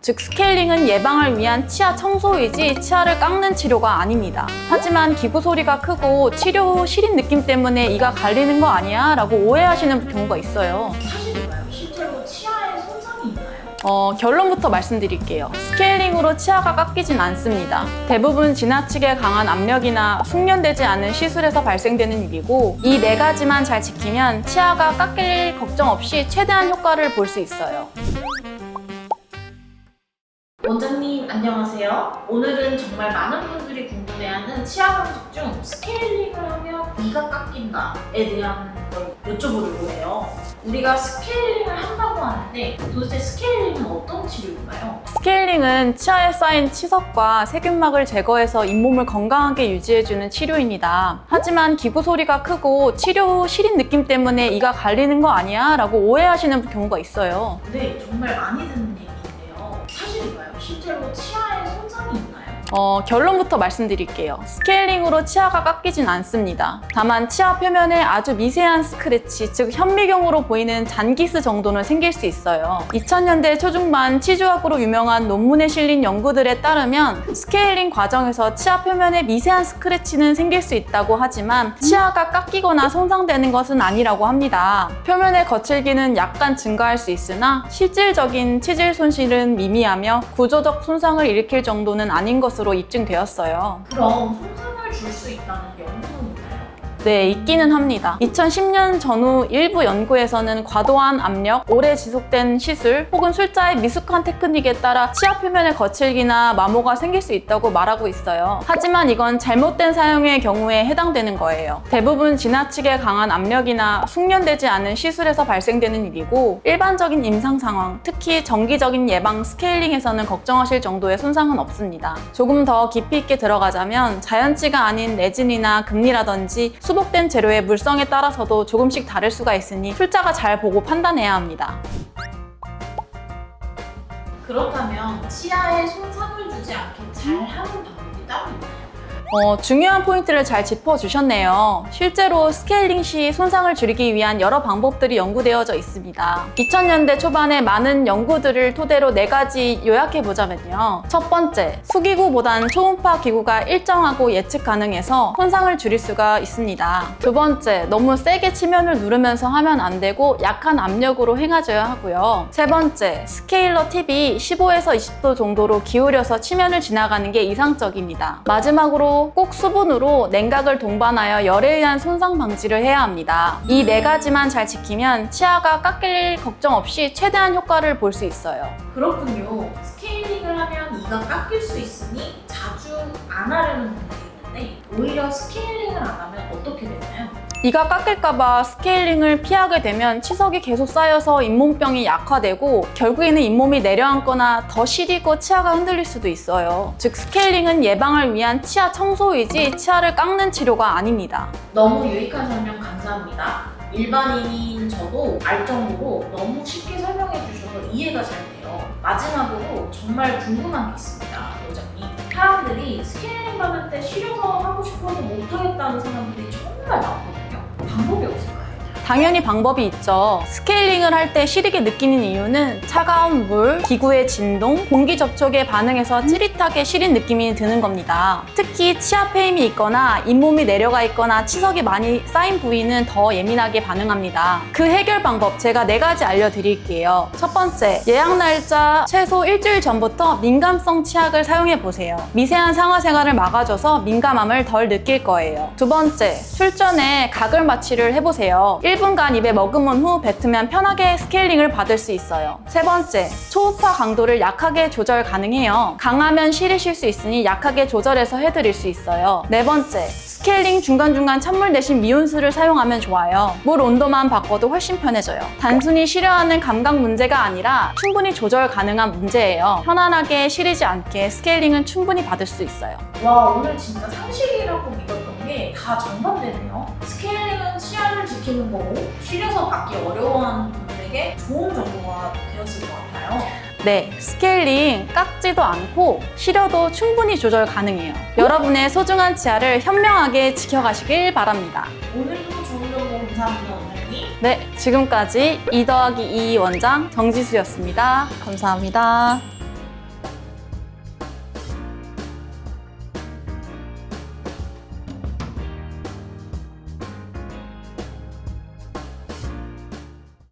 즉 스케일링은 예방을 위한 치아 청소이지 치아를 깎는 치료가 아닙니다. 하지만 기구 소리가 크고 치료 후 시린 느낌 때문에 이가 갈리는 거 아니야? 라고 오해하시는 경우가 있어요. 사실인가요? 실제로 치아에 손상이 있나요? 결론부터 말씀드릴게요. 스케일링으로 치아가 깎이진 않습니다. 대부분 지나치게 강한 압력이나 숙련되지 않은 시술에서 발생되는 일이고 이 네 가지만 잘 지키면 치아가 깎일 걱정 없이 최대한 효과를 볼 수 있어요. 원장님 안녕하세요. 오늘은 정말 많은 분들이 궁금해하는 치아 방식 중 스케일링을 하면 이가 깎인다에 대한 걸 여쭤보려고 해요. 우리가 스케일링을 한다고 하는데 도대체 스케일링은 어떤 치료인가요? 스케일링은 치아에 쌓인 치석과 세균막을 제거해서 잇몸을 건강하게 유지해주는 치료입니다. 하지만 기구 소리가 크고 치료 후 시린 느낌 때문에 이가 갈리는 거 아니야? 라고 오해하시는 경우가 있어요. 네, 정말 많이 듣는 얘기인데요. 사실인가요? 실제로 치아에 손상이 있나요? 결론부터 말씀드릴게요. 스케일링으로 치아가 깎이진 않습니다. 다만 치아 표면에 아주 미세한 스크래치, 즉 현미경으로 보이는 잔기스 정도는 생길 수 있어요. 2000년대 초중반 치주학으로 유명한 논문에 실린 연구들에 따르면 스케일링 과정에서 치아 표면에 미세한 스크래치는 생길 수 있다고 하지만 치아가 깎이거나 손상되는 것은 아니라고 합니다. 표면의 거칠기는 약간 증가할 수 있으나 실질적인 치질 손실은 미미하며 구조적 손상을 일으킬 정도는 아닌 것으로 입증되었어요. 그럼 손상을 줄 수 있다는 연구는 있나요? 네, 있기는 합니다. 2010년 전후 일부 연구에서는 과도한 압력, 오래 지속된 시술 혹은 술자의 미숙한 테크닉에 따라 치아 표면의 거칠기나 마모가 생길 수 있다고 말하고 있어요. 하지만 이건 잘못된 사용의 경우에 해당되는 거예요. 대부분 지나치게 강한 압력이나 숙련되지 않은 시술에서 발생되는 일이고 일반적인 임상 상황, 특히 정기적인 예방 스케일링에서는 걱정하실 정도의 손상은 없습니다. 조금 더 깊이 있게 들어가자면 자연치가 아닌 레진이나 금리라든지 수복된 재료의 물성에 따라서도 조금씩 다를 수가 있으니 술자가 잘 보고 판단해야 합니다. 그렇다면 치아에 손상을 주지 않게 잘 하는 방법이 따로 있나요? 중요한 포인트를 잘 짚어주셨네요. 실제로 스케일링 시 손상을 줄이기 위한 여러 방법들이 연구되어져 있습니다. 2000년대 초반에 많은 연구들을 토대로 4가지 요약해보자면요. 첫 번째, 수기구보단 초음파 기구가 일정하고 예측 가능해서 손상을 줄일 수가 있습니다. 두 번째, 너무 세게 치면을 누르면서 하면 안 되고 약한 압력으로 행하줘야 하고요. 세 번째, 스케일러 팁이 15에서 20도 정도로 기울여서 치면을 지나가는 게 이상적입니다. 마지막으로 꼭 수분으로 냉각을 동반하여 열에 의한 손상 방지를 해야 합니다. 이 4가지만 잘 지키면 치아가 깎일 걱정 없이 최대한 효과를 볼 수 있어요. 그렇군요. 스케일링을 하면 이가 깎일 수 있으니 자주 안 하려는 분들이 있는데 오히려 스케일링을 안 하면 어떻게 되나요? 이가 깎일까봐 스케일링을 피하게 되면 치석이 계속 쌓여서 잇몸병이 약화되고 결국에는 잇몸이 내려앉거나 더 시리고 치아가 흔들릴 수도 있어요. 즉 스케일링은 예방을 위한 치아 청소이지 치아를 깎는 치료가 아닙니다. 너무 유익한 설명 감사합니다. 일반인인 저도 알 정도로 너무 쉽게 설명해 주셔서 이해가 잘 돼요. 마지막으로 정말 궁금한 게 있습니다, 원장님. 사람들이 스케일링 받을 때 시려서 하고 싶어서 못하겠다는 사람들이 정말 많거든요. 방법이 없을까요? 당연히 방법이 있죠. 스케일링을 할 때 시리게 느끼는 이유는 차가운 물, 기구의 진동, 공기 접촉에 반응해서 찌릿하게 시린 느낌이 드는 겁니다. 특히 치아 페임이 있거나 잇몸이 내려가 있거나 치석이 많이 쌓인 부위는 더 예민하게 반응합니다. 그 해결 방법 제가 4가지 알려드릴게요. 첫 번째, 예약 날짜 최소 일주일 전부터 민감성 치약을 사용해보세요. 미세한 상하 생활을 막아줘서 민감함을 덜 느낄 거예요. 두 번째, 출전에 가글 마취를 해보세요. 1분간 입에 머금은 후 뱉으면 편하게 스케일링을 받을 수 있어요. 세 번째, 초음파 강도를 약하게 조절 가능해요. 강하면 시리실 수 있으니 약하게 조절해서 해드릴 수 있어요. 네 번째, 스케일링 중간중간 찬물 대신 미온수를 사용하면 좋아요. 물 온도만 바꿔도 훨씬 편해져요. 단순히 시려하는 감각 문제가 아니라 충분히 조절 가능한 문제예요. 편안하게 시리지 않게 스케일링은 충분히 받을 수 있어요. 와, 오늘 진짜 상식이라고 믿었던 게 다 정답되네요. 스케일링은 치아를 지키는 거고 시려서 받기 어려워하는 분들에게 좋은 정보가 되었을 것 같아요. 네, 스케일링 깎지도 않고 시려도 충분히 조절 가능해요. 여러분의 소중한 치아를 현명하게 지켜가시길 바랍니다. 오늘도 좋은 정보 감사합니다, 원장님. 네, 지금까지 2 더하기 2 원장 정지수였습니다. 감사합니다.